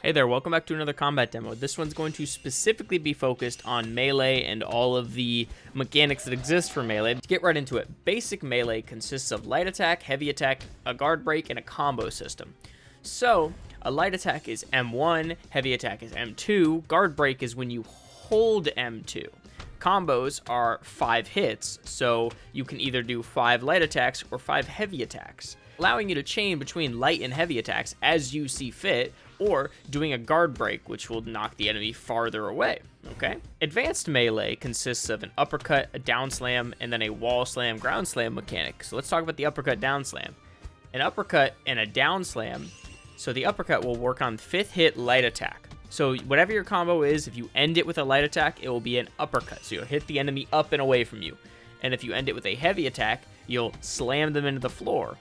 Hey there, welcome back to another combat demo. This one's going to specifically be focused on melee and all of the mechanics that exist for melee. To get right into it, basic melee consists of light attack, heavy attack, a guard break, and a combo system. So, a light attack is M1, heavy attack is M2, guard break is when you hold M2. Combos are 5 hits, so you can either do 5 light attacks or 5 heavy attacks, allowing you to chain between light and heavy attacks as you see fit, or doing a guard break, which will knock the enemy farther away, okay? Advanced melee consists of an uppercut, a down slam, and then a wall slam, ground slam mechanic. So let's talk about the uppercut, down slam. An uppercut and a down slam, so the uppercut will work on 5th hit light attack. So whatever your combo is, if you end it with a light attack, it will be an uppercut. So you'll hit the enemy up and away from you. And if you end it with a heavy attack, you'll slam them into the floor,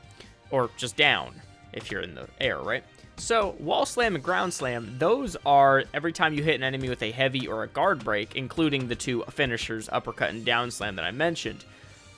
or just down if you're in the air, right? So, wall slam and ground slam, those are every time you hit an enemy with a heavy or a guard break, including the 2 finishers, uppercut and down slam that I mentioned.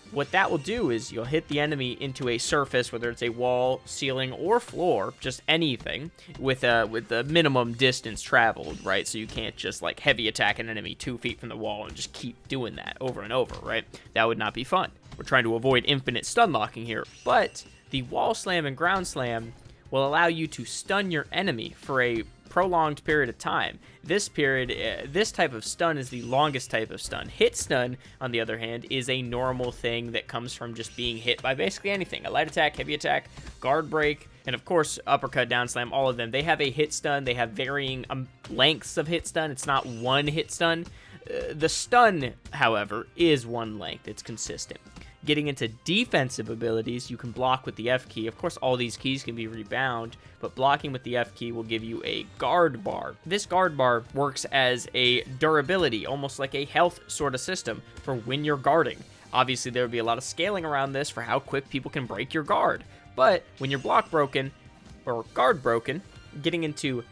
What that will do is you'll hit the enemy into a surface, whether it's a wall, ceiling, or floor, just anything, with the minimum distance traveled, right? So you can't just like heavy attack an enemy 2 feet from the wall and just keep doing that over and over, right? That would not be fun. We're trying to avoid infinite stun locking here, but the wall slam and ground slam will allow you to stun your enemy for a prolonged period of time. This type of stun is the longest type of stun. Hit stun, on the other hand, is a normal thing that comes from just being hit by basically anything. A light attack, heavy attack, guard break, and of course, uppercut, down slam, all of them. They have a hit stun. They have varying lengths of hit stun. It's not one hit stun. The stun, however, is one length. It's consistent. Getting into defensive abilities, you can block with the F key. Of course, all these keys can be rebound, but blocking with the F key will give you a guard bar. This guard bar works as a durability, almost like a health sort of system for when you're guarding. Obviously, there would be a lot of scaling around this for how quick people can break your guard. But when you're block broken or guard broken, getting into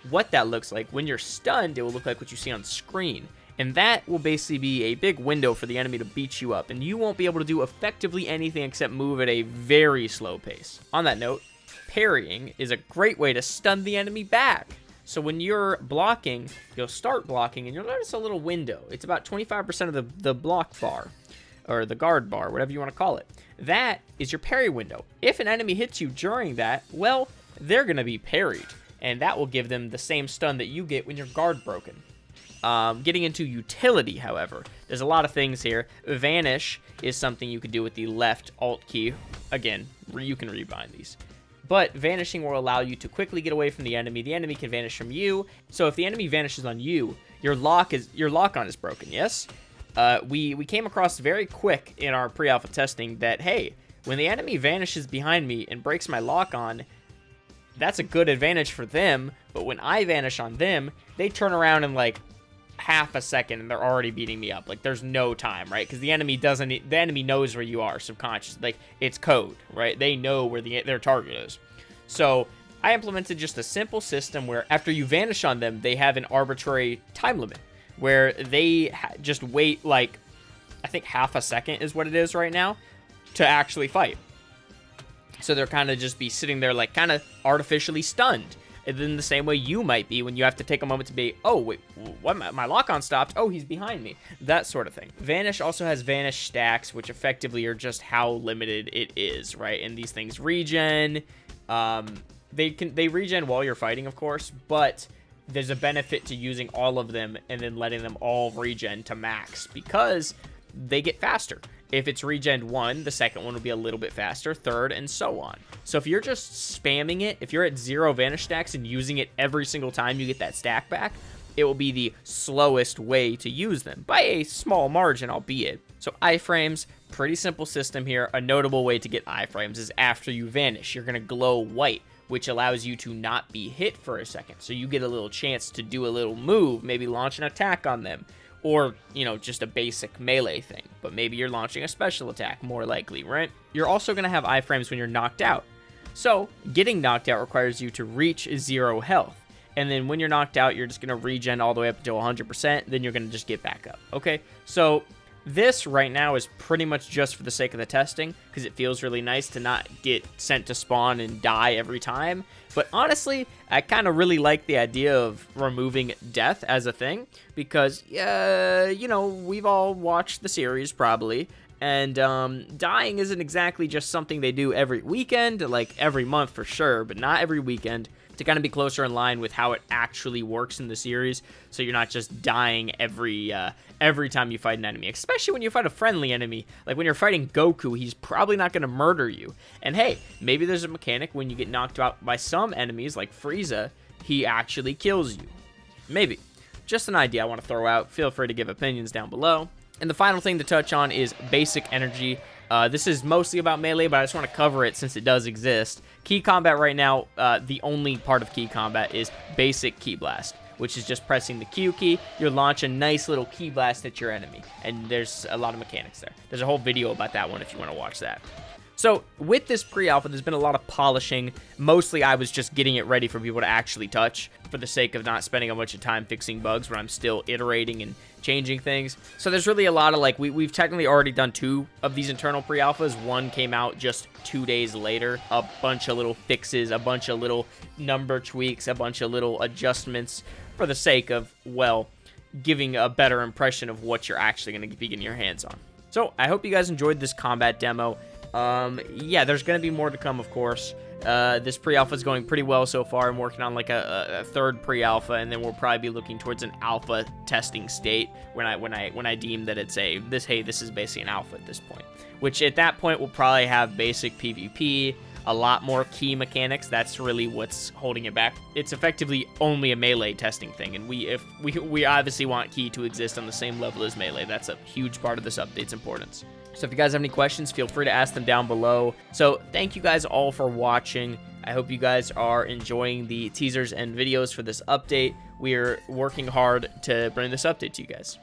what that looks like, when you're stunned, it will look like what you see on screen. And that will basically be a big window for the enemy to beat you up, and you won't be able to do effectively anything except move at a very slow pace. On that note, parrying is a great way to stun the enemy back. So when you're blocking, you'll start blocking, and you'll notice a little window. It's about 25% of the block bar, or the guard bar, whatever you want to call it. That is your parry window. If an enemy hits you during that, well, they're going to be parried, and that will give them the same stun that you get when you're guard broken. Getting into utility, however, there's a lot of things here. Vanish is something you could do with the left alt key. Again, you can rebind these. But vanishing will allow you to quickly get away from the enemy. The enemy can vanish from you. So if the enemy vanishes on you, your lock-on is broken, yes? We came across very quick in our pre-alpha testing that, hey, when the enemy vanishes behind me and breaks my lock-on, that's a good advantage for them. But when I vanish on them, they turn around and like half a second and they're already beating me up. Like, there's no time, right? Because the enemy knows where you are subconsciously. Like, it's code, right? They know where their target is. So I implemented just a simple system where after you vanish on them, they have an arbitrary time limit where they just wait, like, I think half a second is what it is right now, to actually fight. So they're kind of just be sitting there like kind of artificially stunned. And then the same way you might be when you have to take a moment to be, oh, wait, what? My lock-on stopped. Oh, he's behind me. That sort of thing. Vanish also has Vanish Stacks, which effectively are just how limited it is, right? And these things regen. They regen while you're fighting, of course, but there's a benefit to using all of them and then letting them all regen to max because they get faster. If it's regen 1, the second one will be a little bit faster, third, and so on. So if you're just spamming it, if you're at 0 Vanish Stacks and using it every single time you get that stack back, it will be the slowest way to use them, by a small margin, albeit. So iframes, pretty simple system here. A notable way to get iframes is after you vanish, you're going to glow white, which allows you to not be hit for a second. So you get a little chance to do a little move, maybe launch an attack on them. Or, you know, just a basic melee thing. But maybe you're launching a special attack, more likely, right? You're also going to have iframes when you're knocked out. So, getting knocked out requires you to reach 0 health. And then when you're knocked out, you're just going to regen all the way up until 100%. Then you're going to just get back up, okay? So, This right now is pretty much just for the sake of the testing, because it feels really nice to not get sent to spawn and die every time. But honestly, I kind of really like the idea of removing death as a thing, because, you know, we've all watched the series probably, and dying isn't exactly just something they do every weekend, like every month for sure, but not every weekend, to kind of be closer in line with how it actually works in the series, so you're not just dying every time you fight an enemy, especially when you fight a friendly enemy. Like when you're fighting Goku, he's probably not going to murder you. And hey, maybe there's a mechanic when you get knocked out by some enemies, like Frieza, he actually kills you. Maybe. Just an idea I want to throw out. Feel free to give opinions down below. And the final thing to touch on is basic energy. This is mostly about melee, but I just want to cover it since it does exist. Key combat right now, the only part of key combat is basic key blast, which is just pressing the Q key. You launch a nice little key blast at your enemy, and there's a lot of mechanics there. There's a whole video about that one if you want to watch that. So with this pre-alpha, there's been a lot of polishing. Mostly I was just getting it ready for people to actually touch for the sake of not spending a bunch of time fixing bugs when I'm still iterating and changing things. So there's really a lot of, like, we've technically already done 2 of these internal pre-alphas. One came out just 2 days later. A bunch of little fixes, a bunch of little number tweaks, a bunch of little adjustments for the sake of, well, giving a better impression of what you're actually going to be getting your hands on. So I hope you guys enjoyed this combat demo. Yeah, there's going to be more to come, of course. This pre-alpha is going pretty well so far. I'm working on like a third pre-alpha, and then we'll probably be looking towards an alpha testing state when I deem that it's this is basically an alpha at this point. Which at that point will probably have basic PvP, a lot more key mechanics. That's really what's holding it back. It's effectively only a melee testing thing, and we obviously want key to exist on the same level as melee. That's a huge part of this update's importance. So if you guys have any questions, feel free to ask them down below. So thank you guys all for watching. I hope you guys are enjoying the teasers and videos for this update. We're working hard to bring this update to you guys.